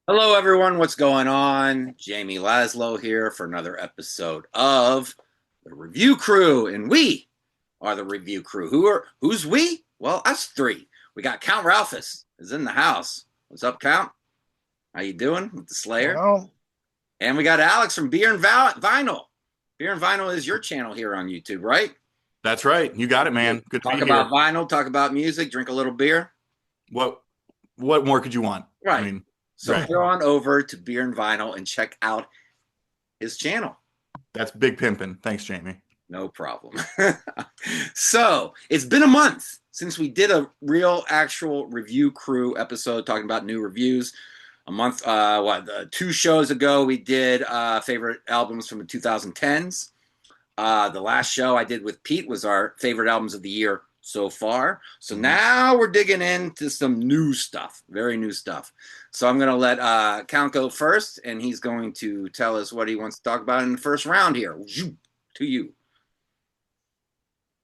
Hello, everyone. What's going on? Jamie Laszlo here for another episode of the Review Crew, and we are the Review Crew. Who's we? Well, us three. We got Count Ralphus is in the house. What's up, Count? How you doing with the Slayer? Well, And we got Alex from Beer and Vinyl. Beer and Vinyl is your channel here on YouTube, right? that's right. You got it, man. Good to Talk be about here. vinyl, talk about music, drink a little beer. What what more could you want? I Right. mean, So right. head on over to Beer and Vinyl and check out his channel. That's big pimping. Thanks, Jamie. No problem. So it's been a month since we did a real actual review crew episode talking about new reviews. A month, two shows ago, we did favorite albums from the 2010s. The last show I did with Pete was our favorite albums of the year so far. So now we're digging into some new stuff, very new stuff. So I'm going to let Count go first, and he's going to tell us what he wants to talk about in the first round here. To you.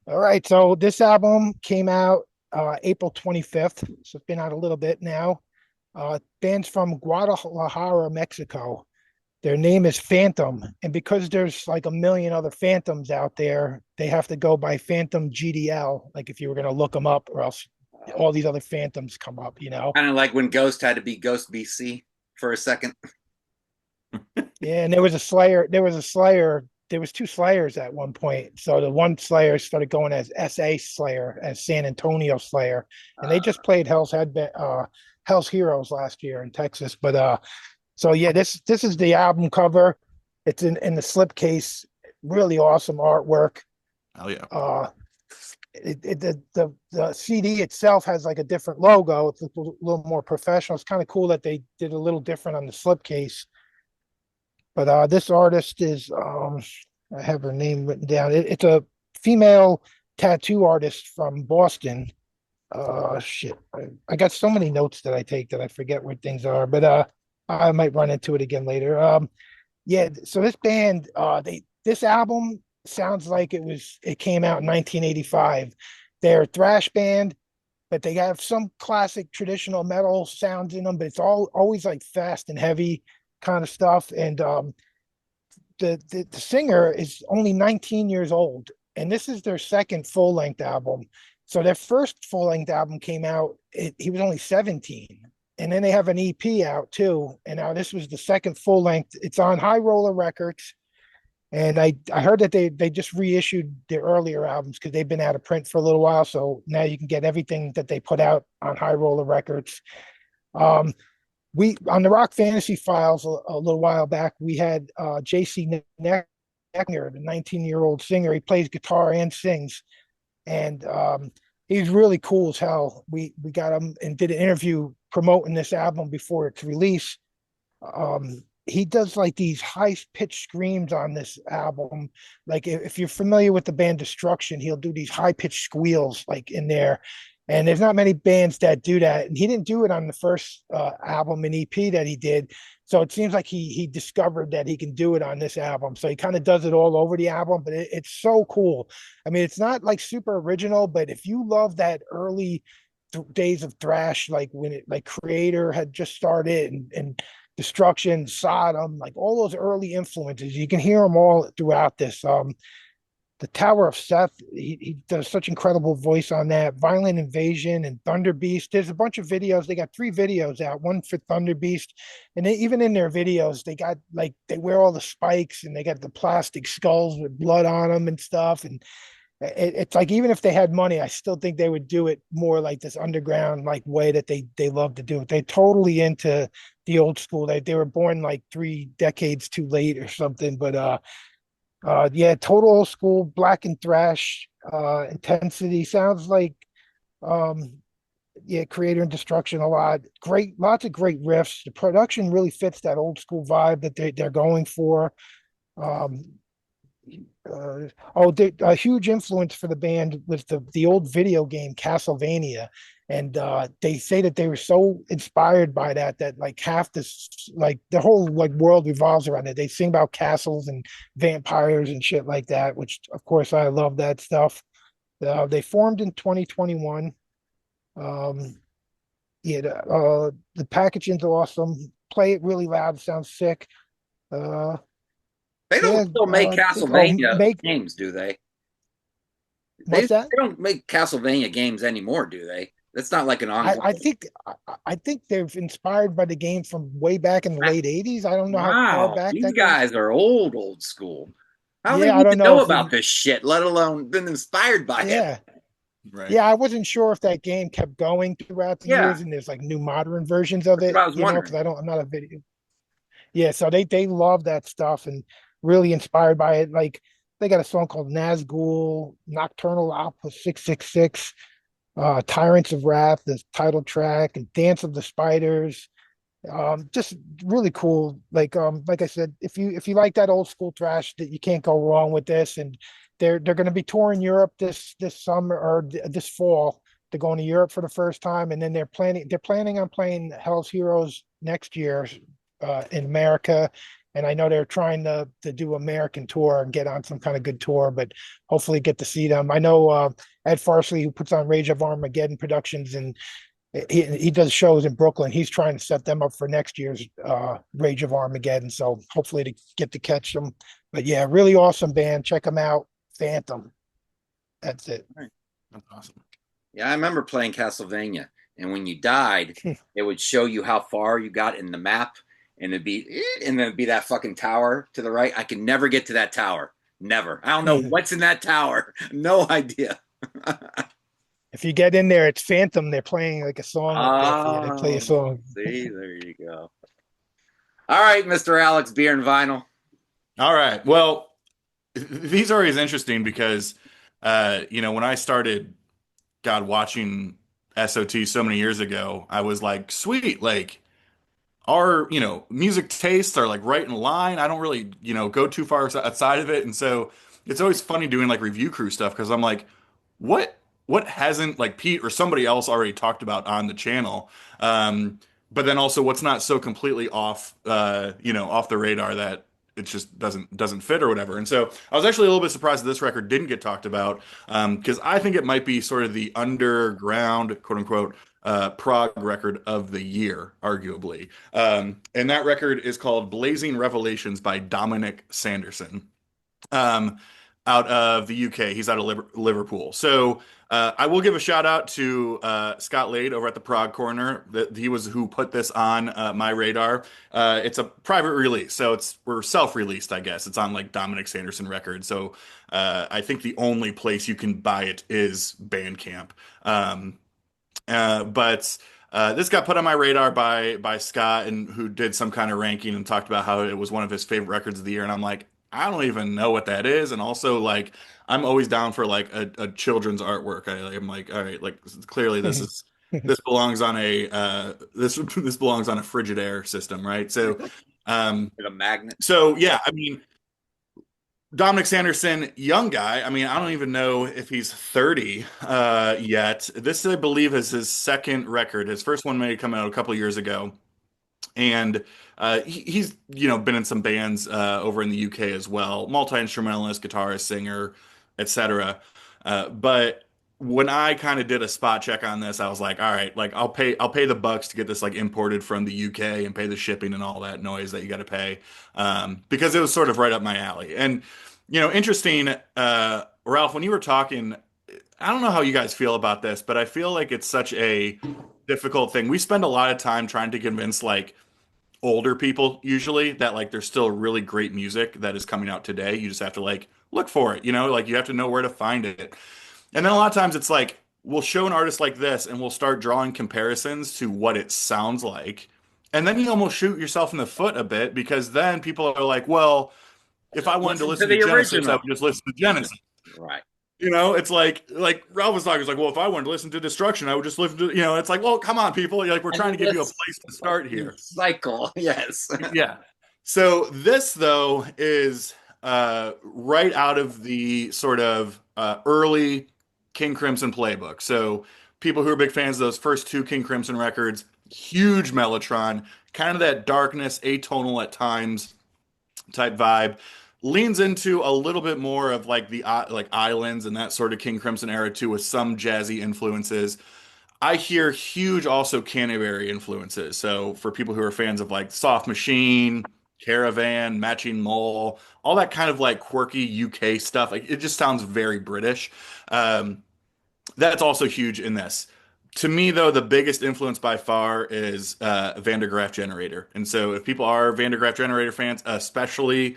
All right. So this album came out April 25th. So it's been out a little bit now. Band's from Guadalajara, Mexico. Their name is Phantom. And because there's like a million other Phantoms out there, they have to go by Phantom GDL. Like if you were going to look them up, or else all these other Phantoms come up, you know? Kind of like when Ghost had to be Ghost BC for a second. Yeah, and there was two Slayers at one point. So the one Slayer started going as SA Slayer, as San Antonio Slayer, and they Uh, just played Hell's Heroes last year in Texas. But so yeah, this is the album cover. It's in the slipcase, really awesome artwork. Oh yeah. Uh, the CD itself has like a different logo. It's a little more professional. It's kind of cool that they did a little different on the slipcase. But this artist is I have her name written down. It's a female tattoo artist from Boston. Shit. I got so many notes that I take that I forget what things are, but I might run into it again later. Yeah, so this band, this album sounds like it came out in 1985. They're a thrash band, but they have some classic traditional metal sounds in them, but it's all always like fast and heavy kind of stuff. And the singer is only 19 years old, and this is their second full length album. So their first full length album came out, he was only 17. And then they have an EP out too. And now this was the second full length. It's on High Roller Records. And I heard that they just reissued their earlier albums because they've been out of print for a little while. So now you can get everything that they put out on High Roller Records. Um, we on the Rock Fantasy Files a little while back, we had JC Neckner, the 19-year-old singer. He plays guitar and sings, and he's really cool as hell. We got him and did an interview promoting this album before its release. He does like these high pitched screams on this album. Like if you're familiar with the band Destruction, he'll do these high pitched squeals like in there. And there's not many bands that do that. And he didn't do it on the first album and EP that he did. So it seems like he discovered that he can do it on this album. So he kind of does it all over the album, but it's so cool. I mean, it's not like super original, but if you love that early days of thrash, like when it like Creator had just started and Destruction, Sodom, like all those early influences, you can hear them all throughout this. The Tower of Seth, he does such incredible voice on that. Violent Invasion and Thunder Beast. There's a bunch of videos. They got 3 videos out. One for Thunder Beast, and even in their videos, they got like they wear all the spikes and they got the plastic skulls with blood on them and stuff. And it's like even if they had money, I still think they would do it more like this underground like way that they love to do it. They're totally into the old school. They were born like 3 decades too late or something, but yeah, total old school black and thrash intensity sounds like um yeah, Creator and Destruction a lot. Great, lots of great riffs. The production really fits that old school vibe that they're going for. Um a huge influence for the band was the old video game Castlevania, and they say that they were so inspired by that like half this like the whole like world revolves around it. They sing about castles and vampires and shit like that, which of course I love that stuff. They formed in 2021. Yeah, the packaging's awesome. play it really loud. It sounds sick. Uh, They don't yeah, still make oh, Castlevania make games, do they? They what's that? don't make Castlevania games anymore, do they? That's not like an I ongoing. think I think they're inspired by the game from way back in the late '80s. I don't know how far Wow, back these that goes. guys are old school. How do they Yeah, I need to don't know know if about you. this shit, let alone been inspired by it? Yeah, Right. yeah, I wasn't sure if that game kept going throughout the Yeah, years, and there's like new modern versions of that's what it. I was Because wondering. I'm not a video. Yeah, so they love that stuff and really inspired by it. Like they got a song called Nazgul, Nocturnal Outpost 666, Tyrants of Wrath, the title track, and Dance of the Spiders. Just really cool. Like I said, if you like that old school thrash, that you can't go wrong with this. And they're going to be touring Europe this summer or this fall. They're going to Europe for the first time, and then they're planning on playing Hell's Heroes next year in America. And I know they're trying to do American tour and get on some kind of good tour, but hopefully get to see them. I know Ed Farsley, who puts on Rage of Armageddon Productions, and he does shows in Brooklyn. He's trying to set them up for next year's Rage of Armageddon. So hopefully to get to catch them. But yeah, really awesome band. Check them out. Phantom. That's it. Right. That's awesome. Yeah, I remember playing Castlevania, and when you died, it would show you how far you got in the map, and then it'd be that fucking tower to the right. I could never get to that tower. Never. I don't know what's in that tower. No idea. If you get in there, it's Phantom. They're playing like a song up there for you. They play a Oh, song. see, there you go. All right, Mr. Alex, beer and vinyl. All right. Well, these are always interesting because, when I started, God, watching SOT so many years ago, I was like, sweet, like our, music tastes are like right in line. I don't really, go too far outside of it. And so it's always funny doing like review crew stuff because I'm like, what what hasn't like Pete or somebody else already talked about on the channel? But then also what's not so completely off off the radar that it just doesn't fit or whatever. And so I was actually a little bit surprised that this record didn't get talked about because I think it might be sort of the underground, quote unquote, prog record of the year, arguably. And that record is called Blazing Revelations by Dominic Sanderson. Um, Out of the UK. He's out of Liverpool. So I will give a shout out to Scott Lade over at the Prague Corner. That he was who put this on my radar. It's a private release, so we're self-released, I guess. It's on like Dominic Sanderson Records. So I think the only place you can buy it is Bandcamp. But this got put on my radar by Scott, and who did some kind of ranking and talked about how it was one of his favorite records of the year. And I'm like, I don't even know what that is. And also, like, I'm always down for like a children's artwork. I'm like, all right, like clearly this belongs on a this belongs on a Frigidaire system, right? With a magnet. So yeah, I mean, Dominic Sanderson, young guy. I mean, I don't even know if he's 30 yet. This, I believe, is his second record. His first one may have come out a couple years ago. And he's, been in some bands over in the UK as well, multi-instrumentalist, guitarist, singer, etc. But when I kind of did a spot check on this, I was like, all right, like I'll pay the bucks to get this like imported from the UK and pay the shipping and all that noise that you got to pay, because it was sort of right up my alley. And interesting, Ralph, when you were talking, I don't know how you guys feel about this, but I feel like it's such a difficult thing. We spend a lot of time trying to convince like older people usually that like there's still really great music that is coming out today. You just have to like look for it, like you have to know where to find it. And then a lot of times it's like we'll show an artist like this and we'll start drawing comparisons to what it sounds like. And then you almost shoot yourself in the foot a bit because then people are like, well, if I wanted to Listen to listen to the Genesis, I original. would just listen to Genesis. Right. It's like Ralph was talking. It's like, well, if I wanted to listen to Destruction, I would just listen to. It's like, well, come on, people. Like, we're trying to give you a place to start here. Cycle, yes. Yeah. So this though is right out of the sort of early King Crimson playbook. So people who are big fans of those first two King Crimson records, huge Mellotron, kind of that darkness, atonal at times type vibe, leans into a little bit more of like the like Islands and that sort of King Crimson era too, with some jazzy influences. I hear huge also Canterbury influences. So for people who are fans of like Soft Machine, Caravan, Matching Mole, all that kind of like quirky UK stuff, like it just sounds very British. Um, that's also huge in this. To me, though, the biggest influence by far is Van der Graaf Generator. And so, if people are Van der Graaf Generator fans, especially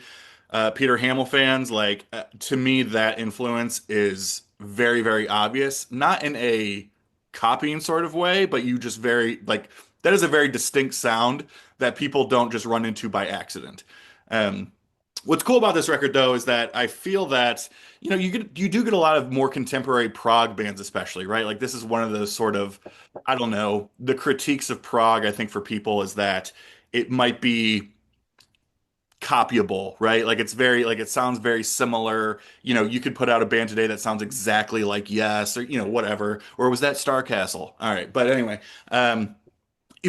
Peter Hamill fans, like to me, that influence is very, very obvious. Not in a copying sort of way, but you just very like that is a very distinct sound that people don't just run into by accident. Um, What's cool about this record, though, is that I feel that you do get a lot of more contemporary prog bands, especially, right? Like this is one of those sort of I don't know the critiques of prog. I think for people is that it might be copyable, right? Like it's very like it sounds very similar. You could put out a band today that sounds exactly like Yes, or whatever. Or was that Starcastle? All right, but anyway,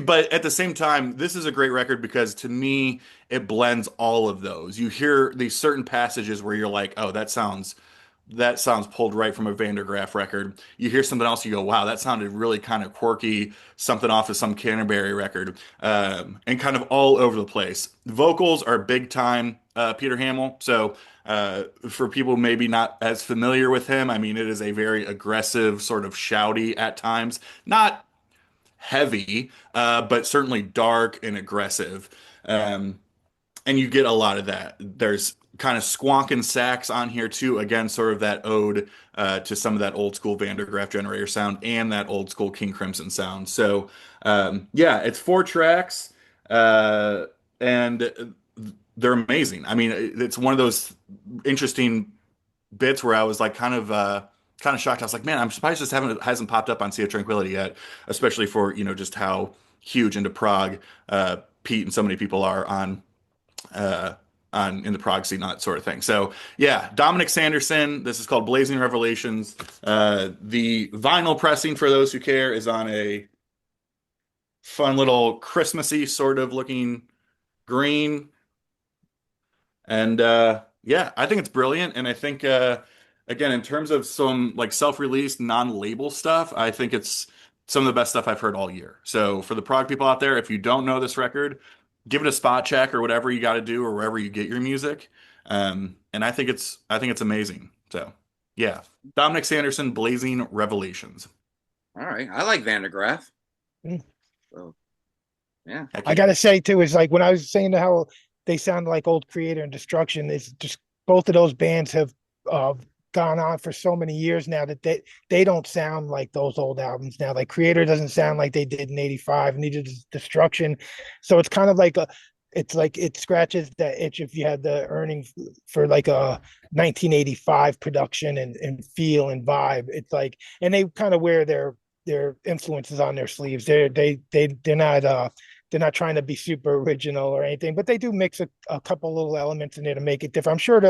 but at the same time, this is a great record because to me, it blends all of those. You hear these certain passages where you're like, "Oh, that sounds pulled right from a Van der Graaf record." You hear something else, you go, "Wow, that sounded really kind of quirky, something off of some Canterbury record," and kind of all over the place. Vocals are big time Peter Hamill. So for people maybe not as familiar with him, I mean, it is a very aggressive, sort of shouty at times, not heavy, but certainly dark and aggressive. Um, and you get a lot of that. There's kind of squonking sax on here too. Again, sort of that ode to some of that old school Van der Graaf Generator sound and that old school King Crimson sound. So yeah, it's 4 tracks, and they're amazing. I mean, it's one of those interesting bits where I was like kind of shocked. I was like, man, I'm surprised this haven't hasn't popped up on Sea of Tranquility yet, especially for just how huge into prog Pete and so many people are uh, on in the prog scene, that sort of thing. So yeah, Dominic Sanderson. This is called Blazing Revelations. The vinyl pressing, for those who care, is on a fun little Christmassy sort of looking green. And yeah, I think it's brilliant. And I think again, in terms of some like self-released, non-label stuff, I think it's some of the best stuff I've heard all year. So for the prog people out there, if you don't know this record, give it a spot check or whatever you got to do or wherever you get your music. And I think it's amazing. So yeah, Dominic Sanderson, Blazing Revelations. All right, I like Van der Graaf. Mm. So yeah, Heck I yeah. gotta say too, is like when I was saying how they sound like old Creator and Destruction, it's just both of those bands have uh, gone on for so many years now that they don't sound like those old albums now. Like Creator doesn't sound like they did in '85, neither does Destruction. So it's kind of like it's like it scratches that itch if you had the earnings for like a 1985 production and feel and vibe. It's like, and they kind of wear their influences on their sleeves. They're not trying to be super original or anything, but they do mix a couple little elements in there to make it different. I'm sure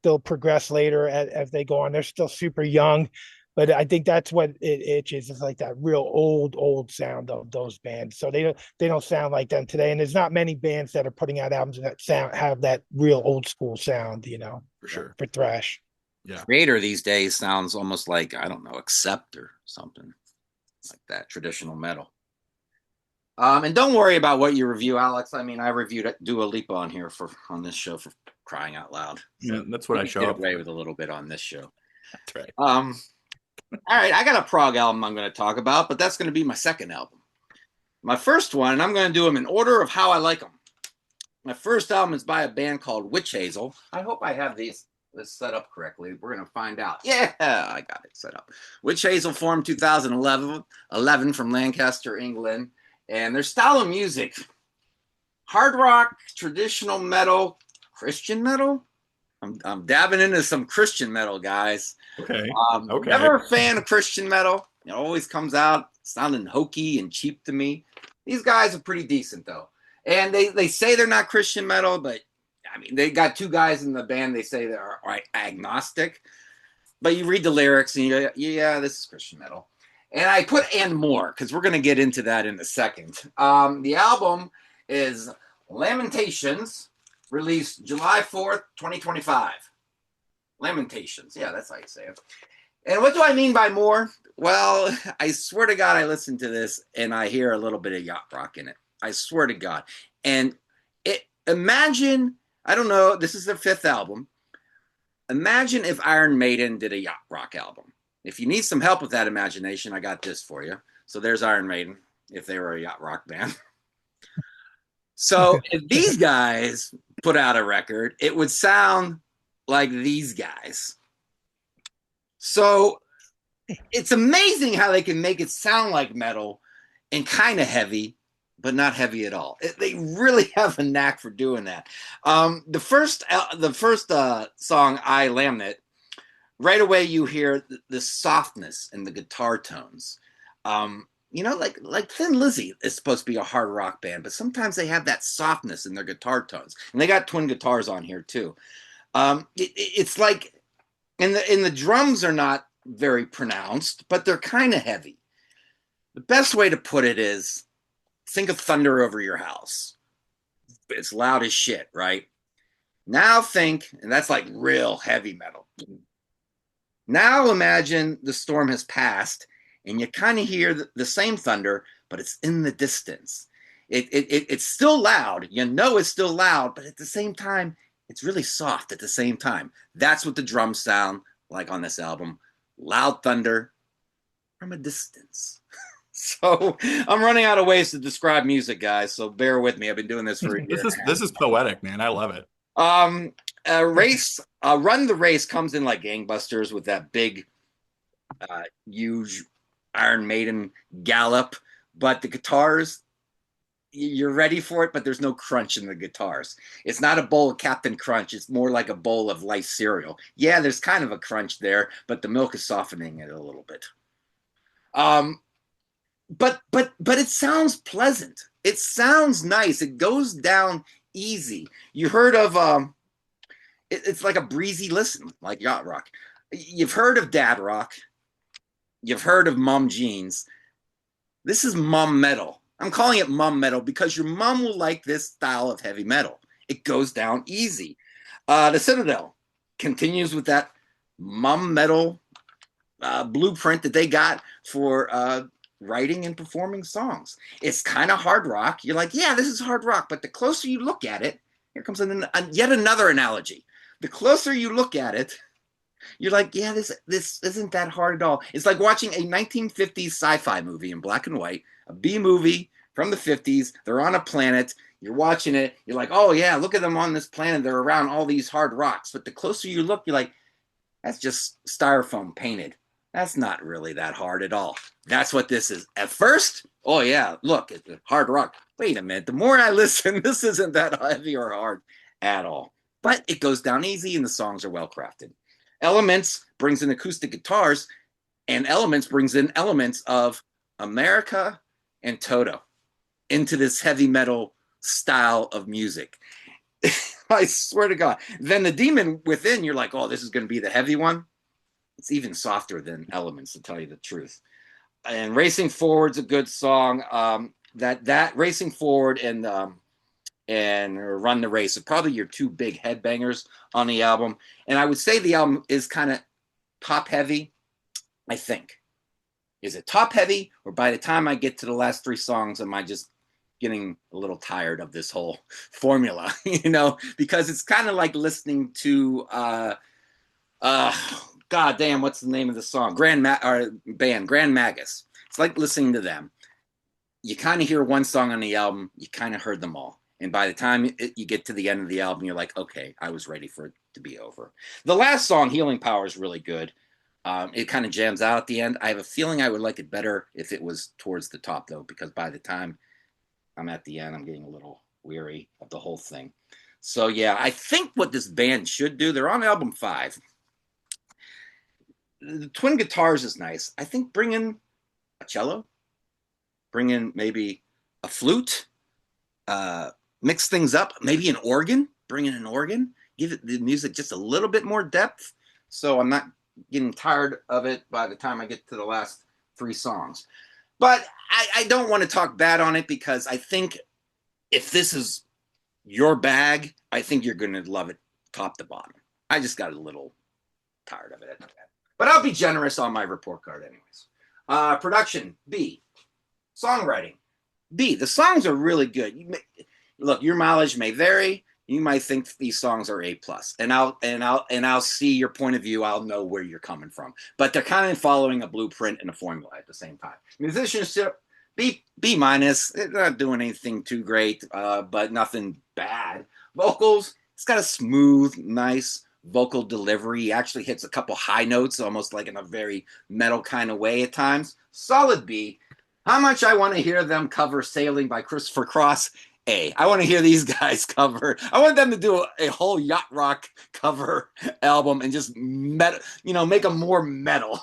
they'll progress later as they go on. They're still super young, but I think that's what it itches. It's like that real old sound of those bands. So they don't sound like them today. And there's not many bands that are putting out albums that have that real old school sound, For sure. for thrash. Yeah. Creator these days sounds almost like, I don't know, Accept or something like that, traditional metal. And don't worry about what you review, Alex. I mean, I reviewed Dua Lipa on this show, for crying out loud. Yeah, that's what I show Get up away for. with a little bit on this show. That's right. All right, I got a prog album I'm going to talk about, but that's going to be my second album. My first one, and I'm going to do them in order of how I like them. My first album is by a band called Witch Hazel. I hope I have this set up correctly. We're going to find out. Yeah, I got it set up. Witch Hazel formed 2011 from Lancaster, England. And their style of music, hard rock, traditional metal, Christian metal. I'm dabbing into some Christian metal, guys. Okay. Never a fan of Christian metal. It always comes out sounding hokey and cheap to me. These guys are pretty decent, though. And they say they're not Christian metal, but, I mean, they got 2 guys in the band. They say they're agnostic. But you read the lyrics, and you go, yeah, this is Christian metal. And I put "and more" because we're going to get into that in a second. The album is Lamentations, released July 4th, 2025. Lamentations. Yeah, that's how you say it. And what do I mean by more? Well, I swear to God, I listen to this and I hear a little bit of yacht rock in it. I swear to God. And imagine, I don't know, this is their 5th album. Imagine if Iron Maiden did a yacht rock album. If you need some help with that imagination, I got this for you. So there's Iron Maiden, if they were a yacht rock band. So if these guys put out a record, it would sound like these guys. So it's amazing how they can make it sound like metal and kind of heavy, but not heavy at all. They really have a knack for doing that. The first song, I Laminate, right away you hear the softness in the guitar tones. Like Thin Lizzy is supposed to be a hard rock band, but sometimes they have that softness in their guitar tones, and they got twin guitars on here too. It's like, and the drums are not very pronounced, but they're kind of heavy. The best way to put it is, think of thunder over your house. It's loud as shit, right? Now think, and that's like real heavy metal. Now imagine the storm has passed and you kind of hear the same thunder, but it's in the distance. It's still loud. You know it's still loud, but at the same time, it's really soft at the same time. That's what the drums sound like on this album. Loud thunder from a distance. So I'm running out of ways to describe music, guys. So bear with me. I've been doing this for a year. This is poetic, man. I love it. Run the Race comes in like gangbusters with that big, huge Iron Maiden gallop. But the guitars, you're ready for it, but there's no crunch in the guitars. It's not a bowl of Captain Crunch. It's more like a bowl of light cereal. Yeah, there's kind of a crunch there, but the milk is softening it a little bit. But it sounds pleasant. It sounds nice. It goes down easy. You heard of it's like a breezy listen, like yacht rock. You've heard of dad rock. You've heard of mom jeans. This is mom metal. I'm calling it mom metal because your mom will like this style of heavy metal. It goes down easy. The Citadel continues with that mom metal blueprint that they got for writing and performing songs. It's kind of hard rock. You're like, yeah, this is hard rock. But the closer you look at it, here comes yet another analogy. The closer you look at it, you're like, yeah, this isn't that hard at all. It's like watching a 1950s sci-fi movie in black and white, a B movie from the 50s. They're on a planet. You're watching it. You're like, oh, yeah, look at them on this planet. They're around all these hard rocks. But the closer you look, you're like, that's just styrofoam painted. That's not really that hard at all. That's what this is. At first, oh, yeah, look, it's hard rock. Wait a minute. The more I listen, this isn't that heavy or hard at all. But it goes down easy and the songs are well crafted. Elements brings in acoustic guitars, and Elements brings in elements of America and Toto into this heavy metal style of music. I swear to God. Then the Demon Within, you're like, oh, this is going to be the heavy one. It's even softer than Elements, to tell you the truth. And Racing Forward's a good song. That Racing Forward and Run the Race are probably your two big headbangers on the album. And I would say the album is kind of top heavy, I think. Is it top heavy, or by the time I get to the last 3 songs, am I just getting a little tired of this whole formula, because it's kind of like listening to God damn, what's the name of the song? Grand Magus. It's like listening to them. You kind of hear one song on the album, you kind of heard them all. And by the time you get to the end of the album, you're like, okay, I was ready for it to be over. The last song, Healing Power, is really good. It kind of jams out at the end. I have a feeling I would like it better if it was towards the top, though, because by the time I'm at the end, I'm getting a little weary of the whole thing. So, yeah, I think what this band should do, they're on album 5. The twin guitars is nice. I think bring in a cello, bring in maybe a flute, mix things up, maybe an organ, bring in an organ, give it the music just a little bit more depth. So I'm not getting tired of it by the time I get to the last 3 songs. But I don't want to talk bad on it, because I think if this is your bag, I think you're going to love it top to bottom. I just got a little tired of it. But I'll be generous on my report card anyways. Production, B. Songwriting, B. The songs are really good. Look, your mileage may vary. You might think these songs are A+, and I'll see your point of view. I'll know where you're coming from. But they're kind of following a blueprint and a formula at the same time. Musicianship, B-. They're not doing anything too great, but nothing bad. Vocals, it's got a smooth, nice vocal delivery. He actually hits a couple high notes, almost like in a very metal kind of way at times. Solid B. How much I want to hear them cover Sailing by Christopher Cross? A. I want to hear these guys cover. I want them to do a whole yacht rock cover album and just metal, make them more metal.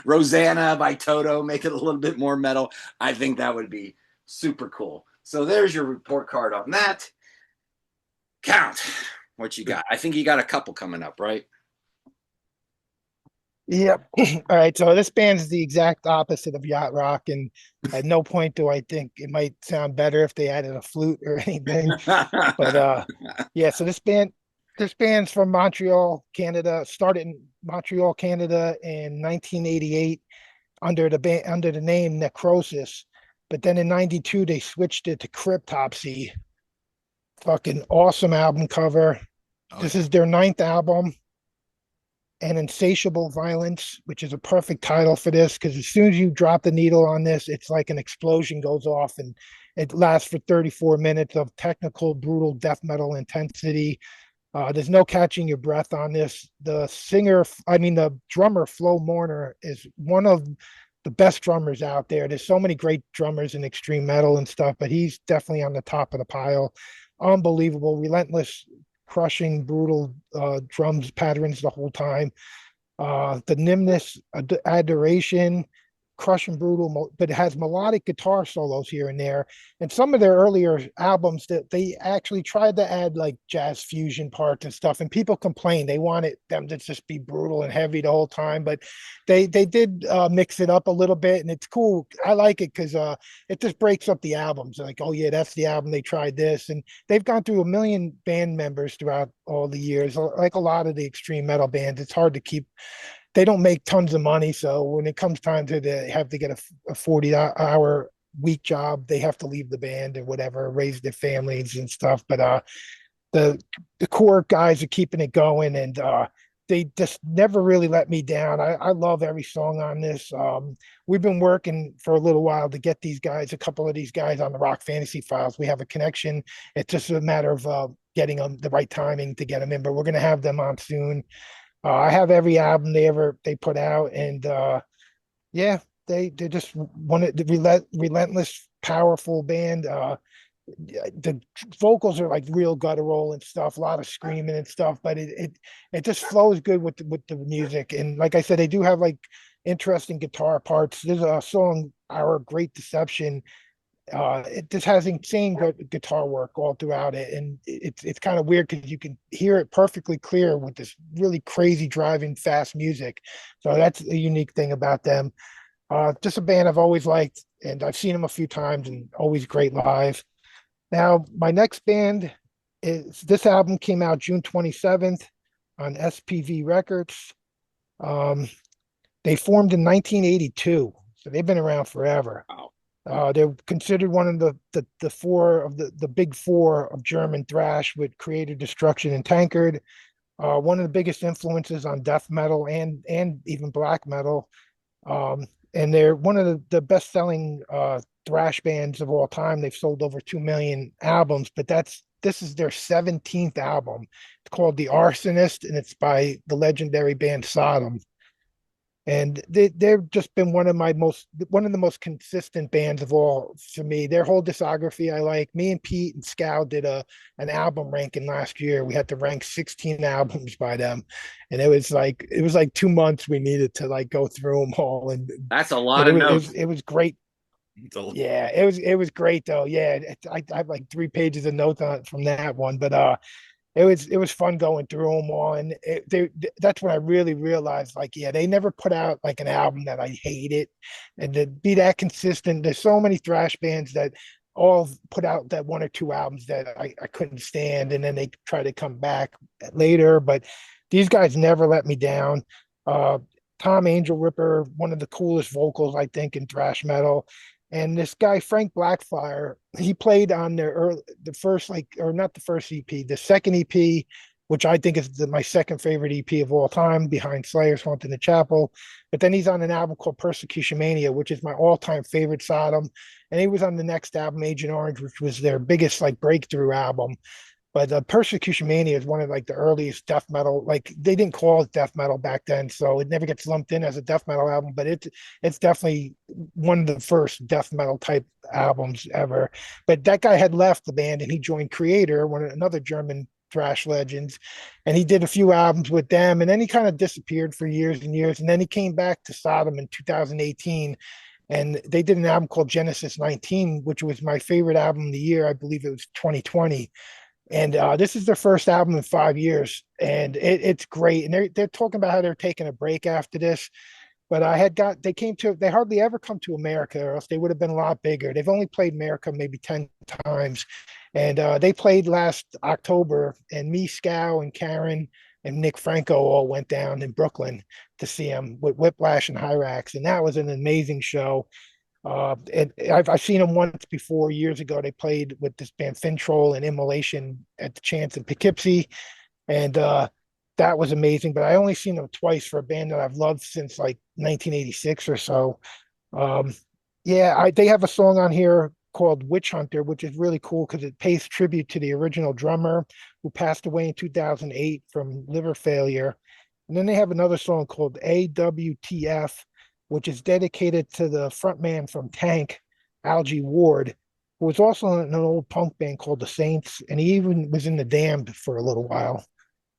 Rosanna by Toto, make it a little bit more metal. I think that would be super cool. So there's your report card on that. Count what you got. I think you got a couple coming up, right? Yep. All right. So this band's the exact opposite of yacht rock, and at no point do I think it might sound better if they added a flute or anything. But yeah. So this band's from Montreal, Canada. Started in Montreal, Canada in 1988 under the name Necrosis, but then in '92 they switched it to Cryptopsy. Fucking awesome album cover. This is their 9th album. And Insatiable Violence, which is a perfect title for this, because as soon as you drop the needle on this, it's like an explosion goes off, and it lasts for 34 minutes of technical, brutal death metal intensity. There's no catching your breath on this. The drummer, Flo Mourner, is one of the best drummers out there. There's so many great drummers in extreme metal and stuff, but he's definitely on the top of the pile. Unbelievable, relentless, crushing, brutal drums patterns the whole time. The Nimness, Adoration, crushing, brutal, but it has melodic guitar solos here and there. And some of their earlier albums that they actually tried to add like jazz fusion parts and stuff, and people complained they wanted them to just be brutal and heavy the whole time, but they did mix it up a little bit, and it's cool. I like it because it just breaks up the albums. Like, oh yeah, that's the album, they tried this, and they've gone through 1 million band members throughout all the years. Like a lot of the extreme metal bands, it's hard to keep. They don't make tons of money, so when it comes time to have to get a 40-hour week job, they have to leave the band or whatever, raise their families and stuff. But the core guys are keeping it going, and they just never really let me down. I love every song on this. We've been working for a little while to get a couple of these guys on the Rock Fantasy Files. We have a connection. It's just a matter of getting them the right timing to get them in, but we're going to have them on soon. I have every album they put out, and yeah, they just wanted the relentless, powerful band. The vocals are like real guttural and stuff, a lot of screaming and stuff, but it just flows good with the music. And like I said, they do have like interesting guitar parts. There's a song, Our Great Deception. It just has insane guitar work all throughout it, and it's kind of weird because you can hear it perfectly clear with this really crazy driving fast music. So that's a unique thing about them. Just a band I've always liked, and I've seen them a few times, and always great live. Now my next band is, this album came out June 27th on SPV Records. They formed in 1982, so they've been around forever. Wow. They're considered one of the four of the big four of German thrash, with Creator, Destruction, and Tankard. One of the biggest influences on death metal and even black metal. And they're one of the best-selling thrash bands of all time. They've sold over 2 million albums, but this is their 17th album. It's called The Arsonist, and it's by the legendary band Sodom. And they've just been one of the most consistent bands of all for me. Their whole discography I like. Me and Pete and Scow did an album ranking last year. We had to rank 16 albums by them, and it was like 2 months we needed to like go through them all. And that's a lot of notes. It was great. Yeah, it was great though. Yeah, I have like 3 pages of notes on it from that one, but it was fun going through them all, and that's when I really realized, like, yeah, they never put out like an album that I hated, and to be that consistent. There's so many thrash bands that all put out that 1 or 2 albums that I couldn't stand, and then they try to come back later, but these guys never let me down. Tom Angel Ripper, one of the coolest vocals I think in thrash metal. And this guy Frank Blackfire, he played on the first like or not the first EP, the second EP, which I think is my second favorite EP of all time, behind Slayer's Haunting the Chapel. But then he's on an album called Persecution Mania, which is my all-time favorite Sodom. And he was on the next album, Agent Orange, which was their biggest like breakthrough album. But Persecution Mania is one of like the earliest death metal. Like they didn't call it death metal back then, so it never gets lumped in as a death metal album. But it's definitely one of the first death metal type albums ever. But that guy had left the band and he joined Creator, another German thrash legends, and he did a few albums with them. And then he kind of disappeared for years and years. And then he came back to Sodom in 2018 and they did an album called Genesis 19, which was my favorite album of the year. I believe it was 2020. And this is their first album in 5 years, and it's great. And they're talking about how they're taking a break after this. But they hardly ever come to America, or else they would have been a lot bigger. They've only played America maybe 10 times, and they played last October. And me, Scow, and Karen and Nick Franco all went down in Brooklyn to see them with Whiplash and Hyrax, and that was an amazing show. And I've seen them once before years ago. They played with this band Fintroll and Immolation at the Chance in Poughkeepsie, and that was amazing. But I only seen them twice for a band that I've loved since like 1986 or so. Um, yeah, they have a song on here called Witch Hunter, which is really cool because it pays tribute to the original drummer who passed away in 2008 from liver failure. And then they have another song called AWTF, which is dedicated to the frontman from Tank, Algie Ward, who was also in an old punk band called The Saints, and he even was in The Damned for a little while.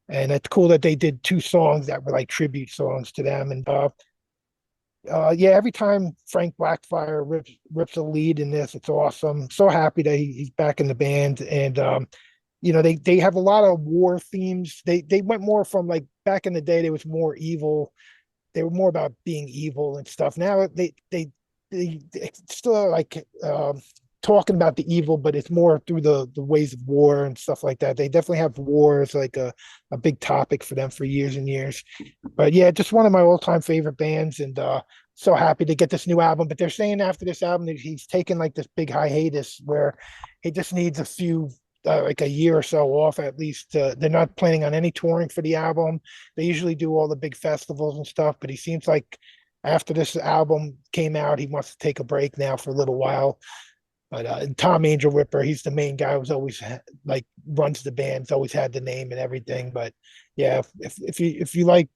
And it's cool that they did two songs that were like tribute songs to them. And yeah, every time Frank Blackfire rips a lead in this, it's awesome. So happy that he's back in the band. And they have a lot of war themes. They went more from like back in the day. There was more evil. They were more about being evil and stuff. Now they still like talking about the evil, but it's more through the ways of war and stuff like that. They definitely have war as like a big topic for them for years and years. But yeah, just one of my all-time favorite bands, and so happy to get this new album. But they're saying after this album that he's taking like this big hiatus where he just needs a few like a year or so off at least. They're not planning on any touring for the album. They usually do all the big festivals and stuff, but he seems like after this album came out, he wants to take a break now for a little while. But Tom Angel Ripper, he's the main guy who's always like runs the band, always had the name and everything. But yeah, if you like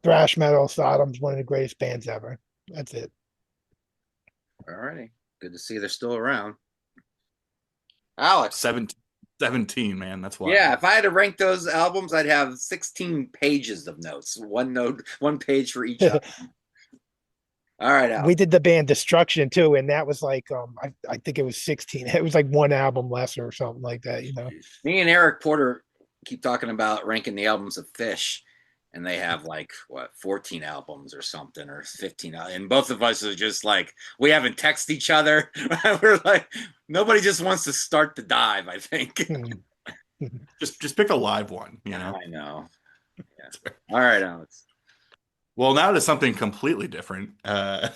thrash metal, Sodom's one of the greatest bands ever. That's it. All righty. Good to see they're still around. Alex. 17, man. That's why. Yeah, if I had to rank those albums, I'd have 16 pages of notes. One page for each album. All right, Alex. We did the band Destruction too, and that was like I think it was 16. It was like one album less or something like that, you know. Me and Eric Porter keep talking about ranking the albums of Fish, and they have like 14 albums or something, or 15, and both of us are just like, we haven't texted each other. We're like, nobody just wants to start the dive, I think. just pick a live one, you know. I know. Yeah. All right, Alex. Well, now to something completely different. We're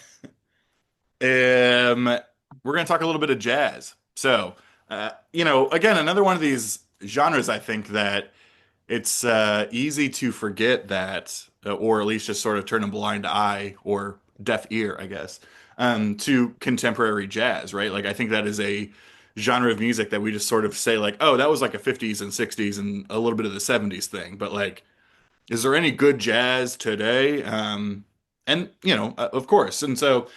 going to talk a little bit of jazz. So, again, another one of these genres, I think that it's easy to forget that, or at least just sort of turn a blind eye or deaf ear, I guess, to contemporary jazz, right? Like, I think that is a genre of music that we just sort of say like, oh, that was like a 50s and 60s and a little bit of the 70s thing. But like, is there any good jazz today? Of course. And so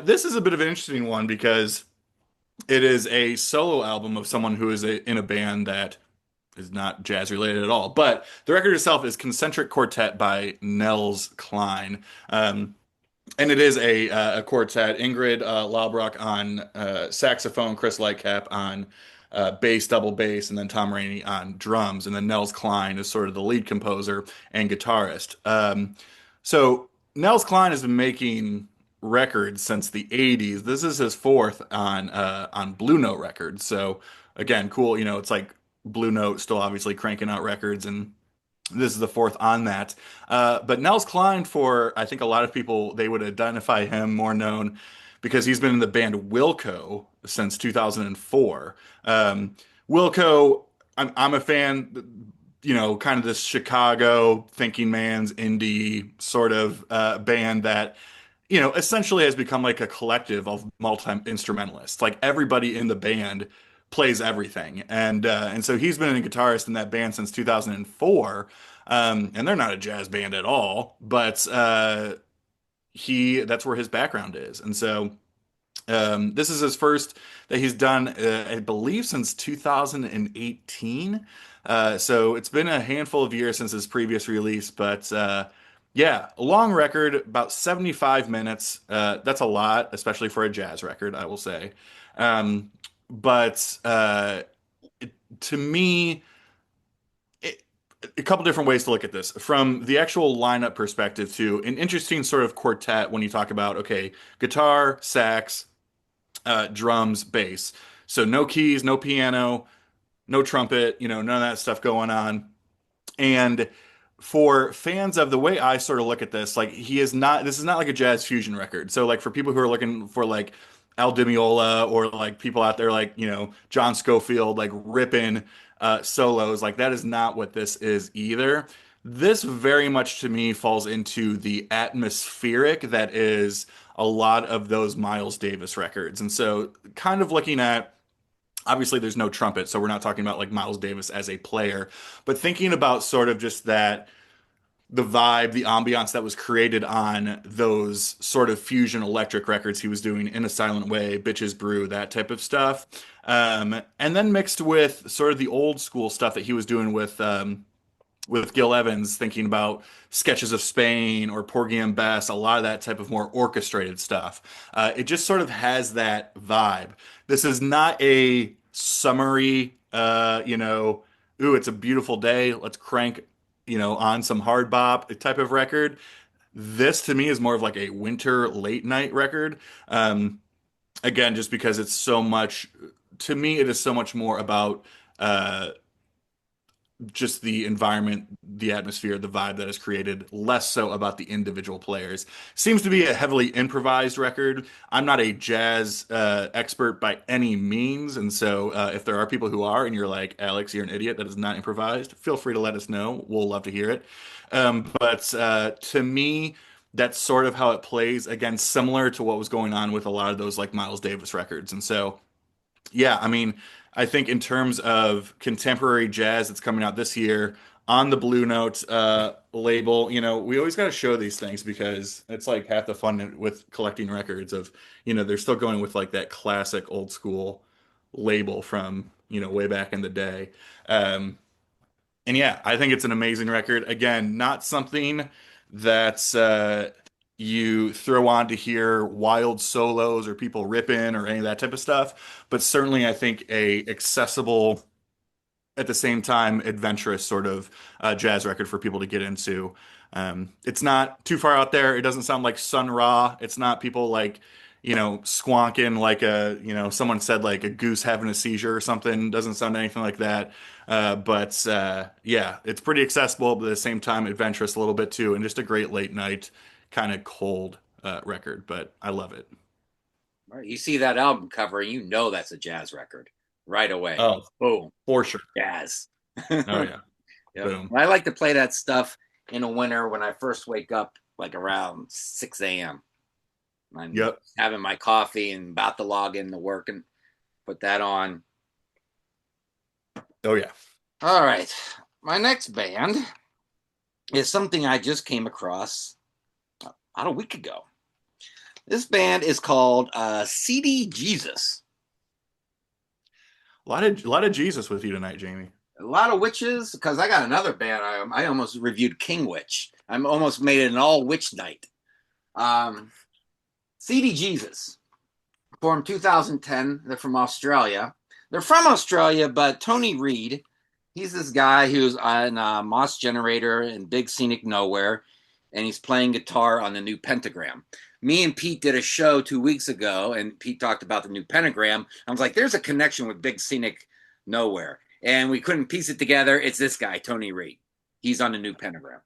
this is a bit of an interesting one because it is a solo album of someone who is in a band that is not jazz related at all. But the record itself is Concentric Quartet by Nels Cline. And it is a quartet. Ingrid Laubrock on saxophone, Chris Lightcap on bass, double bass, and then Tom Rainey on drums. And then Nels Cline is sort of the lead composer and guitarist. So Nels Cline has been making records since the 80s. This is his fourth on Blue Note Records. So again, cool. It's like Blue Note still obviously cranking out records and This is the fourth on that. But Nels Cline, for I think a lot of people, they would identify him more known because he's been in the band Wilco since 2004. Wilco, I'm a fan, kind of this Chicago thinking man's indie sort of band that essentially has become like a collective of multi-instrumentalists. Like everybody in the band plays everything. And so he's been a guitarist in that band since 2004. And they're not a jazz band at all, but he that's where his background is. And so this is his first that he's done, I believe, since 2018. So it's been a handful of years since his previous release, but yeah, a long record, about 75 minutes. That's a lot, especially for a jazz record, I will say. But to me, it, a couple different ways to look at this. From the actual lineup perspective, to an interesting sort of quartet when you talk about, okay, guitar, sax, drums, bass. So no keys, no piano, no trumpet, none of that stuff going on. And for fans of the way I sort of look at this, like this is not like a jazz fusion record. So like for people who are looking for like Al Di Meola or like people out there like, John Scofield, like ripping solos, like that is not what this is either. This very much to me falls into the atmospheric that is a lot of those Miles Davis records. And so kind of looking at obviously there's no trumpet, so we're not talking about like Miles Davis as a player, but thinking about sort of just that the vibe, the ambiance that was created on those sort of fusion electric records he was doing in a silent way, Bitches Brew, that type of stuff. And then mixed with sort of the old school stuff that he was doing with Gil Evans, thinking about Sketches of Spain or Porgy and Bess, a lot of that type of more orchestrated stuff. It just sort of has that vibe. This is not a summary, ooh, it's a beautiful day, let's crank, on some hard bop type of record. This to me is more of like a winter late night record. Again, just because it's so much, to me, it is so much more about uh, just the environment, the atmosphere, the vibe that is created, less so about the individual players. Seems to be a heavily improvised record. I'm not a jazz expert by any means, and so if there are people who are, and you're like, Alex, you're an idiot, that is not improvised, feel free to let us know. We'll love to hear it. But to me, that's sort of how it plays. Again, similar to what was going on with a lot of those like Miles Davis records, and so. Yeah, I mean, I think in terms of contemporary jazz that's coming out this year on the Blue Note label, we always got to show these things because it's like half the fun with collecting records of, they're still going with like that classic old school label from, way back in the day. Um, and yeah, I think it's an amazing record. Again, not something that's you throw on to hear wild solos or people ripping or any of that type of stuff, but certainly I think a accessible, at the same time adventurous sort of jazz record for people to get into. It's not too far out there. It doesn't sound like Sun Ra. It's not people like squonking like someone said like a goose having a seizure or something. Doesn't sound anything like that. But yeah, it's pretty accessible, but at the same time adventurous a little bit too, and just a great late night kind of cold record. But I love it. Right, you see that album cover, you know that's a jazz record right away. Oh, Boom, for sure. jazz. Oh yeah. Yep. Boom. I like to play that stuff in the winter when I first wake up, like around 6 a.m. I'm Yep. having my coffee and about to log into work and put that on. Oh yeah. All right. My next band is something I just came across about a week ago. This band is called Seedy Jeezus. A lot of Jesus with you tonight, Jamie. A lot of witches, because I got another band. I almost reviewed King Witch. I almost made it an all witch night. Seedy Jeezus, formed 2010. They're from Australia. They're from Australia, but Tony Reed, he's this guy who's on Moss Generator and Big Scenic Nowhere, and he's playing guitar on the new Pentagram. Me and Pete did a show 2 weeks ago, and Pete talked about the new Pentagram. I was like, there's a connection with Big Scenic Nowhere. And we couldn't piece it together. It's this guy, Tony Reed. He's on the new Pentagram.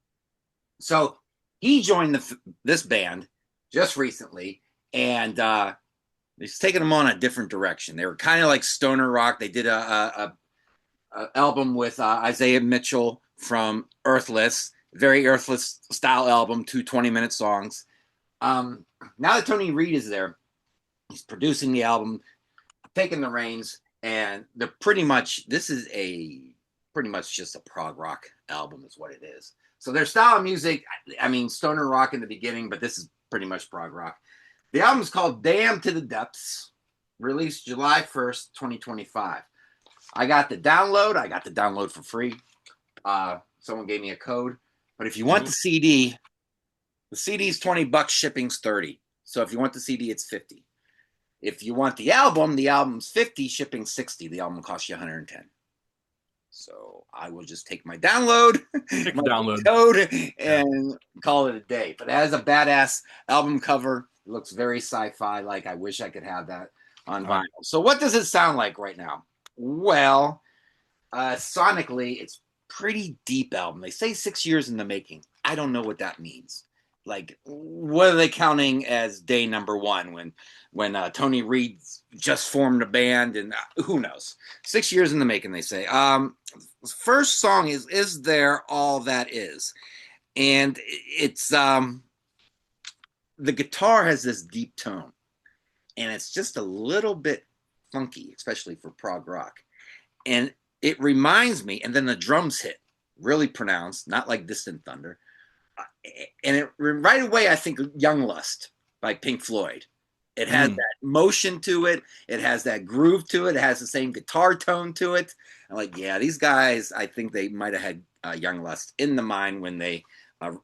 So he joined this band just recently, and it's taken them on a different direction. They were kind of like stoner rock. They did a album with Isaiah Mitchell from Earthless, very Earthless style album, 2 20-minute songs. Now that Tony Reed is there, he's producing the album, taking the reins, and they're pretty much just a prog rock album is what it is. So their style of music, I mean, stoner rock in the beginning, but this is pretty much prog rock. The album is called Damn to the Depths, released July 1st, 2025. I got the download for free. Someone gave me a code. But if you want the CD is $20, shipping's $30. So if you want the CD, it's $50. If you want the album's $50, shipping's $60. The album costs you $110. So I will just take my download, code, and call it a day. But it has a badass album cover. It looks very sci-fi. Like I wish I could have that on vinyl. So what does it sound like right now? Well, sonically, it's pretty deep album. They say 6 years in the making. I don't know what that means. Like, what are they counting as day number one when Tony Reed just formed a band, and who knows? 6 years in the making, they say. First song is There All That Is? And it's the guitar has this deep tone, and it's just a little bit funky, especially for prog rock. And it reminds me, and then the drums hit really pronounced, not like Distant Thunder. And it right away, I think Young Lust by Pink Floyd. It has that motion to it. It has that groove to it. It has the same guitar tone to it. I'm like, yeah, these guys, I think they might have had Young Lust in the mind when they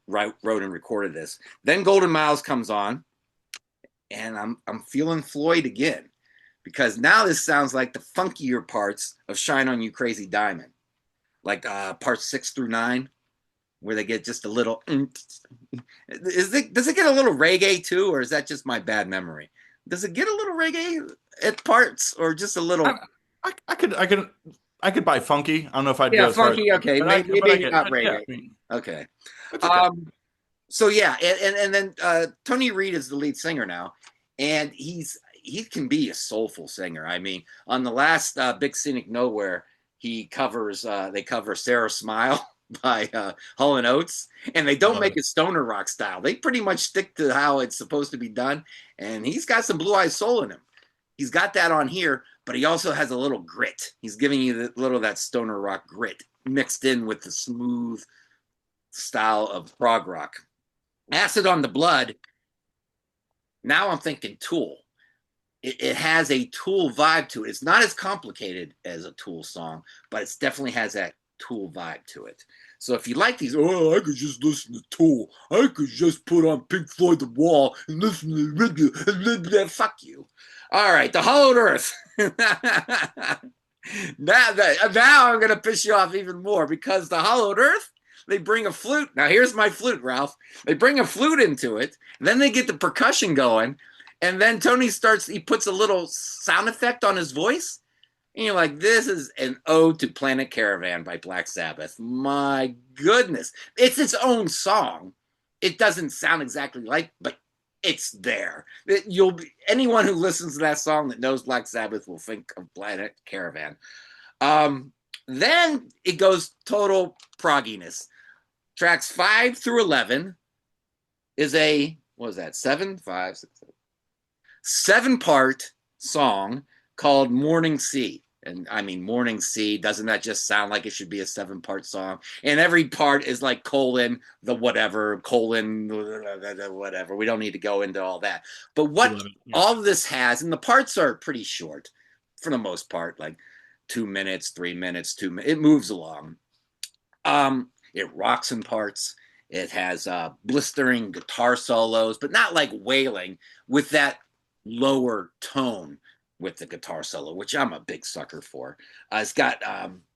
wrote and recorded this. Then Golden Miles comes on, and I'm feeling Floyd again, because now this sounds like the funkier parts of Shine On You Crazy Diamond, like parts 6 through 9. Where they get just a little, does it get a little reggae too, or is that just my bad memory? Does it get a little reggae at parts, or just a little? I could buy funky. I don't know if I'd go as funky. far, Okay, maybe not reggae. Yeah, I mean, okay. okay. So yeah, and then Tony Reed is the lead singer now, and he can be a soulful singer. I mean, on the last Big Scenic Nowhere, they cover Sarah Smile by Hull & Oates, and they don't make it stoner rock style. They pretty much stick to how it's supposed to be done, and he's got some Blue Eyed Soul in him. He's got that on here, but he also has a little grit. He's giving you a little of that stoner rock grit mixed in with the smooth style of prog rock. Acid on the Blood, now I'm thinking Tool. It has a Tool vibe to it. It's not as complicated as a Tool song, but it definitely has that Tool vibe to it. So if you like these, I could just listen to Tool. I could just put on Pink Floyd The Wall and listen to fuck you. All right, The Hollowed Earth. now I'm going to piss you off even more, because The Hollowed Earth, they bring a flute. Now here's my flute, Ralph. They bring a flute into it, and then they get the percussion going, and then Tony he puts a little sound effect on his voice. And you're like, this is an ode to Planet Caravan by Black Sabbath. My goodness. It's its own song. It doesn't sound exactly like, but it's there. Anyone who listens to that song that knows Black Sabbath will think of Planet Caravan. Then it goes total progginess. Tracks 5 through 11 is seven-part song called Morning Sea. And I mean, Morning Sea, doesn't that just sound like it should be a 7-part song? And every part is like whatever. We don't need to go into all that. But what all of this has, and the parts are pretty short for the most part, like 2 minutes, 3 minutes, 2 minutes. It moves along. It rocks in parts. It has blistering guitar solos, but not like wailing, with that lower tone with the guitar solo, which I'm a big sucker for. It's got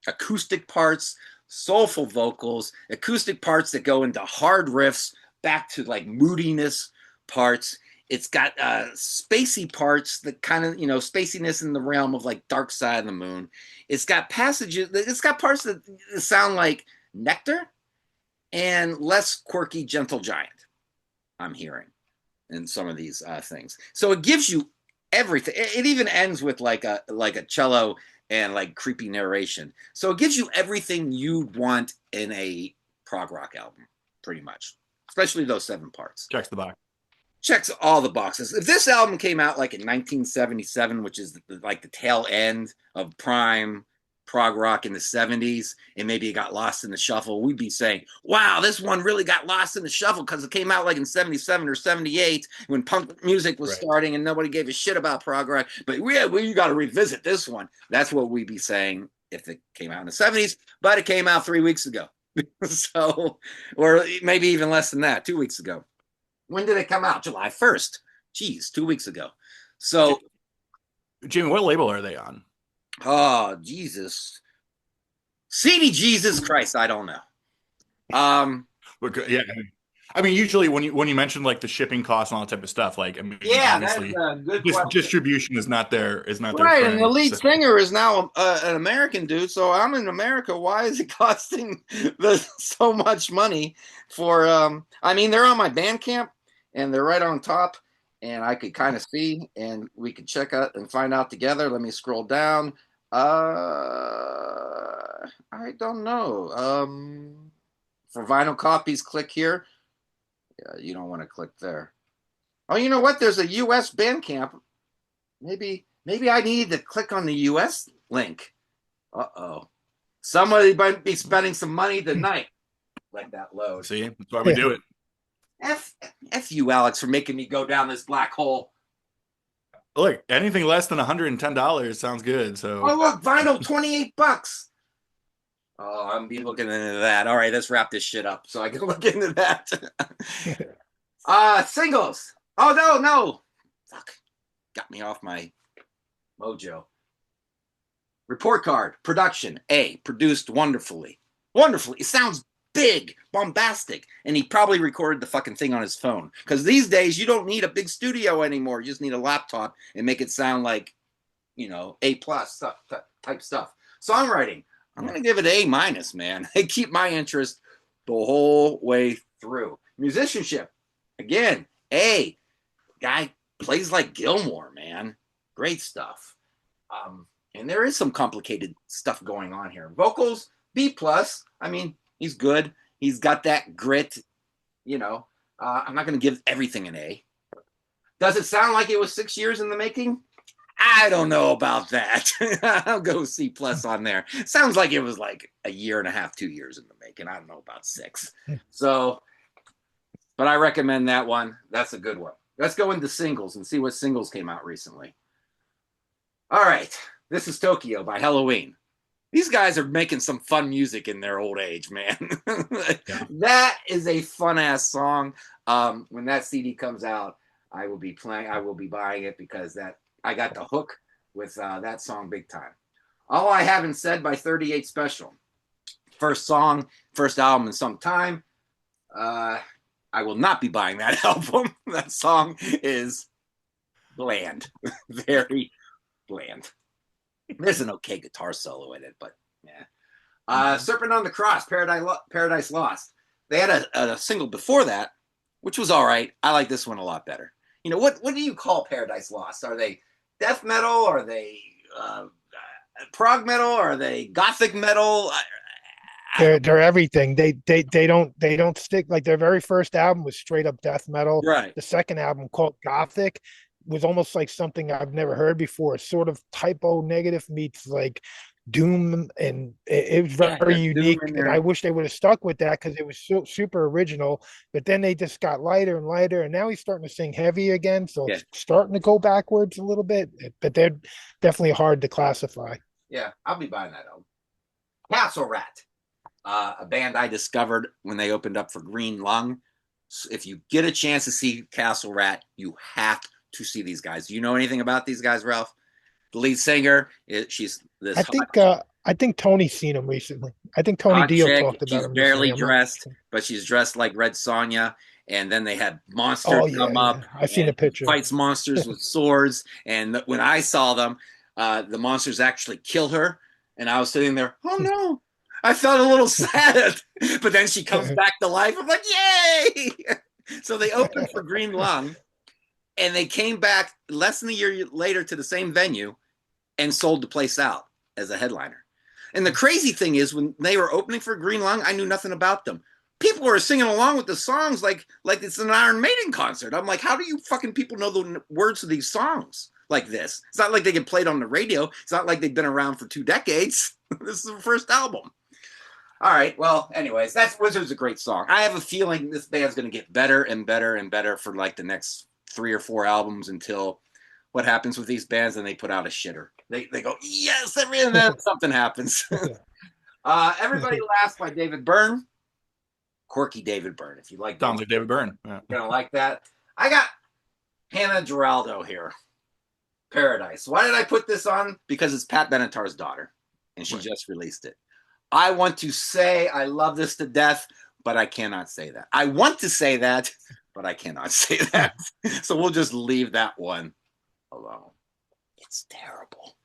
acoustic parts, soulful vocals, acoustic parts that go into hard riffs, back to like moodiness parts. It's got spacey parts that kind of, spaciness in the realm of like Dark Side of the Moon. It's got passages, it's got parts that sound like Nectar. and less quirky Gentle Giant, I'm hearing in some of these things. So it gives you everything. It even ends with like a cello and like creepy narration. So it gives you everything you'd want in a prog rock album, pretty much, especially those 7 parts. Checks the box. Checks all the boxes. If this album came out like in 1977, which is like the tail end of prime prog rock in the 70s, and maybe it got lost in the shuffle, we'd be saying, wow, this one really got lost in the shuffle because it came out like in 77 or 78 when punk music was starting and nobody gave a shit about prog rock. But we got to revisit this one. That's what we'd be saying if it came out in the 70s, but it came out 3 weeks ago. So, or maybe even less than that, 2 weeks ago. When did it come out? July 1st. Jeez, 2 weeks ago. So, Jimmy, what label are they on? Oh, Jesus. Seedy Jeezus Christ, I don't know. Yeah. I mean, usually when you mention like the shipping costs and all that type of stuff, like, I mean, yeah, obviously that's a good question. Distribution is not their right, friend, and the lead singer is now an American dude, so I'm in America. Why is it costing so much money for, I mean, they're on my Bandcamp, and they're right on top, and I could kind of see, and we could check out and find out together. Let me scroll down. I don't know. For vinyl copies, click here. Yeah, you don't want to click there. Oh, you know what? There's a U.S. Bandcamp. Maybe I need to click on the U.S. link. Uh-oh. Somebody might be spending some money tonight. Let that load. See, that's why we do it. F you, Alex, for making me go down this black hole. Look, anything less than $110 sounds good. So, oh, look, vinyl, $28. Oh, I'm be looking into that. All right, let's wrap this shit up so I can look into that. Singles. Oh, no. Fuck. Got me off my mojo. Report card. Production. A. Produced wonderfully. Wonderfully. It sounds big, bombastic, and he probably recorded the fucking thing on his phone. Because these days, you don't need a big studio anymore. You just need a laptop and make it sound like, A+ stuff, type stuff. Songwriting. I'm going to give it A-, man. They keep my interest the whole way through. Musicianship. Again, A. Guy plays like Gilmore, man. Great stuff. And there is some complicated stuff going on here. Vocals, B+. I mean, he's good. He's got that grit, I'm not going to give everything an A. Does it sound like it was 6 years in the making? I don't know about that. I'll go C+ on there. Sounds like it was like a year and a half, 2 years in the making. I don't know about 6. So, but I recommend that one. That's a good one. Let's go into singles and see what singles came out recently. All right. This is Tokyo by Halloween. These guys are making some fun music in their old age, man. Yeah. That is a fun-ass song. When that CD comes out, I will be buying it because I got the hook with that song big time. All I Haven't Said by 38 Special. First song, first album in some time. I will not be buying that album. That song is bland. Very bland. There's an okay guitar solo in it, but yeah. Serpent on the Cross, Paradise Lost. They had a single before that, which was all right. I like this one a lot better. What do you call Paradise Lost? Are they death metal? Are they prog metal? Are they gothic metal? They're everything. They don't stick, like their very first album was straight up death metal. Right. The second album, called Gothic, was almost like something I've never heard before. Sort of typo negative meets like doom, and it was very unique. And I wish they would have stuck with that because it was so super original. But then they just got lighter and lighter, and now he's starting to sing heavy again. So it's starting to go backwards a little bit. But they're definitely hard to classify. Yeah, I'll be buying that album. Castle Rat, a band I discovered when they opened up for Green Lung. So if you get a chance to see Castle Rat, you have to see these guys. Do you know anything about these guys, Ralph? The lead singer, she's this. I think Tony's seen him recently. I think Tony Dio talked about him. She's barely dressed, but she's dressed like Red Sonja. And then they had monsters come up. I've seen a picture. Fights monsters with swords. And when I saw them, the monsters actually kill her. And I was sitting there, oh no, I felt a little sad, but then she comes back to life. I'm like, yay! So they opened for Green Lung, and they came back less than a year later to the same venue and sold the place out as a headliner. And the crazy thing is, when they were opening for Green Lung, I knew nothing about them. People were singing along with the songs like it's an Iron Maiden concert. I'm like, how do you fucking people know the words of these songs like this? It's not like they get played on the radio. It's not like they've been around for 2 decades. This is the first album. All right. Well, anyways, that's Wizard's a great song. I have a feeling this band's going to get better and better and better for like the next 3 or 4 albums until what happens with these bands and they put out a shitter. They go, yes, and then something happens. Everybody Laughs by David Byrne. Quirky David Byrne. If you like David Byrne. Yeah. You're going to like that. I got Hannah Giraldo here. Paradise. Why did I put this on? Because it's Pat Benatar's daughter, and she just released it. I want to say I love this to death, but I cannot say that. I want to say that, but I cannot say that. So we'll just leave that one alone. It's terrible.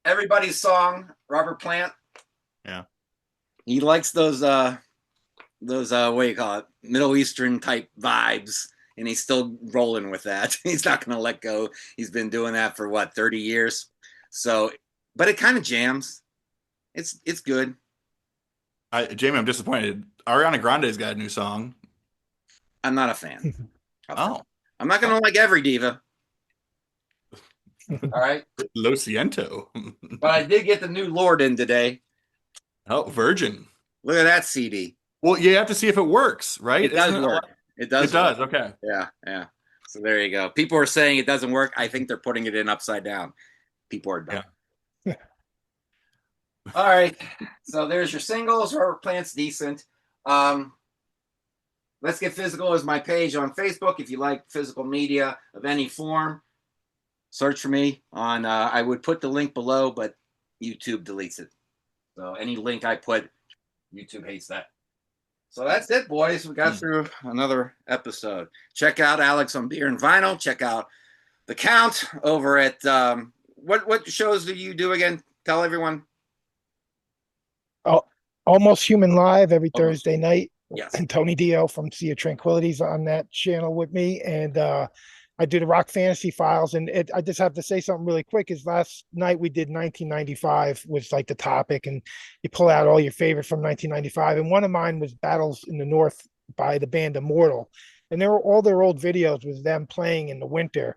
Everybody's song, Robert Plant. Yeah. He likes those what do you call it, Middle Eastern type vibes, and he's still rolling with that. He's not going to let go. He's been doing that for 30 years. So, but it kind of jams. It's good. Jamie, I'm disappointed. Ariana Grande's got a new song. I'm not a fan. Oh. I'm not going to like every diva. All right. Lo siento. But I did get the new Lord in today. Oh, Virgin. Look at that CD. Well, you have to see if it works, right? It does work. It does. It does. Okay. Yeah. So there you go. People are saying it doesn't work. I think they're putting it in upside down. People are dumb. Yeah. All right. So there's your singles. Robert Plant's decent. Let's Get Physical is my page on Facebook. If you like physical media of any form, search for me on. I would put the link below, but YouTube deletes it. So any link I put, YouTube hates that. So that's it, boys. We got through another episode. Check out Alex on Beer and Vinyl. Check out The Count over at what shows do you do again? Tell everyone. Oh, Almost Human Live every Thursday night. Yes. And Tony Dio from Sea of Tranquility's on that channel with me. And I do the Rock Fantasy Files. And I just have to say something really quick is last night we did 1995 was like the topic. And you pull out all your favorite from 1995. And one of mine was Battles in the North by the band Immortal. And all their old videos was them playing in the winter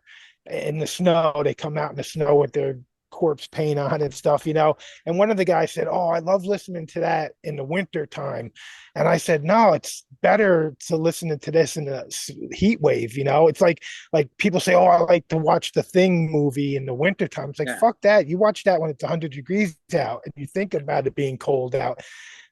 in the snow. They come out in the snow with their corpse paint on and stuff, and one of the guys said, oh, I love listening to that in the winter time. And I said, no, it's better to listen to this in the heat wave. It's like people say, oh, I like to watch the Thing movie in the winter time. It's like, fuck that. You watch that when it's 100 degrees out and you think about it being cold out.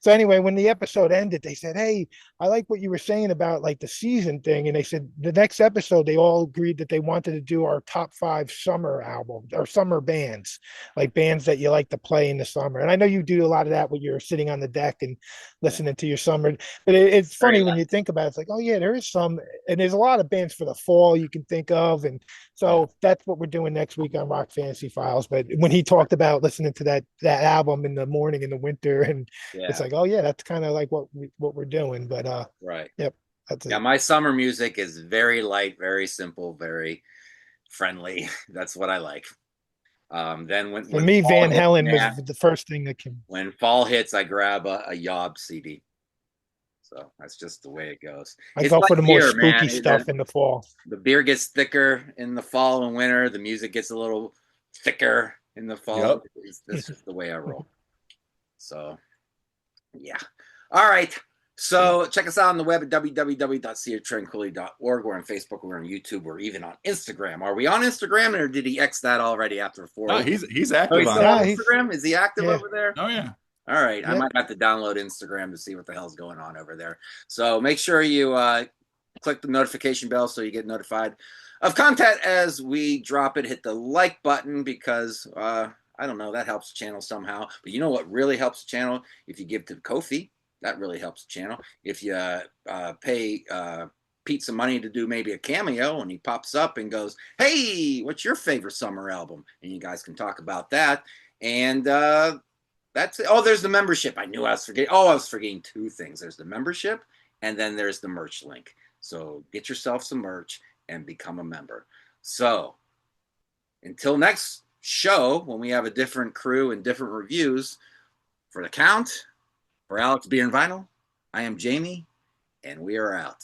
So anyway, when the episode ended, they said, hey, I like what you were saying about like the season thing. And they said the next episode, they all agreed that they wanted to do our top 5 summer albums or summer bands, like bands that you like to play in the summer. And I know you do a lot of that when you're sitting on the deck and listening to your summer. But it's funny when you think about it. It's like, oh, yeah, there is some. And there's a lot of bands for the fall you can think of. And so that's what we're doing next week on Rock Fantasy Files. But when he talked about listening to that album in the morning in the winter, and it's like, oh yeah, that's kind of like what we're doing. But right. Yep. That's it. My summer music is very light, very simple, very friendly. That's what I like. Then when me, Van Halen was the first thing that came. When fall hits, I grab a Yob CD. So that's just the way it goes. I go for the more spooky stuff in the fall. The beer gets thicker in the fall and winter. The music gets a little thicker in the fall. Yep. This is the way I roll. So, yeah. All right. So check us out on the web at www.seaoftranquility.org. We're on Facebook. We're on YouTube. We're even on Instagram. Are we on Instagram, or did he X that already after 4? No, he's active he's on Instagram. Is he active over there? Oh yeah. All right. Yep. I might have to download Instagram to see what the hell's going on over there. So make sure you click the notification bell so you get notified of content as we drop it. Hit the like button because I don't know, that helps the channel somehow. But you know what really helps the channel? If you give to Ko-fi, that really helps the channel. If you pay Pete some money to do maybe a cameo and he pops up and goes, hey, what's your favorite summer album? And you guys can talk about that. And That's it. Oh, there's the membership. I knew I was forgetting. Oh, I was forgetting two things. There's the membership, and then there's the merch link. So get yourself some merch and become a member. So until next show, when we have a different crew and different reviews, for the count, for Alex Beer and Vinyl, I am Jamie, and we are out.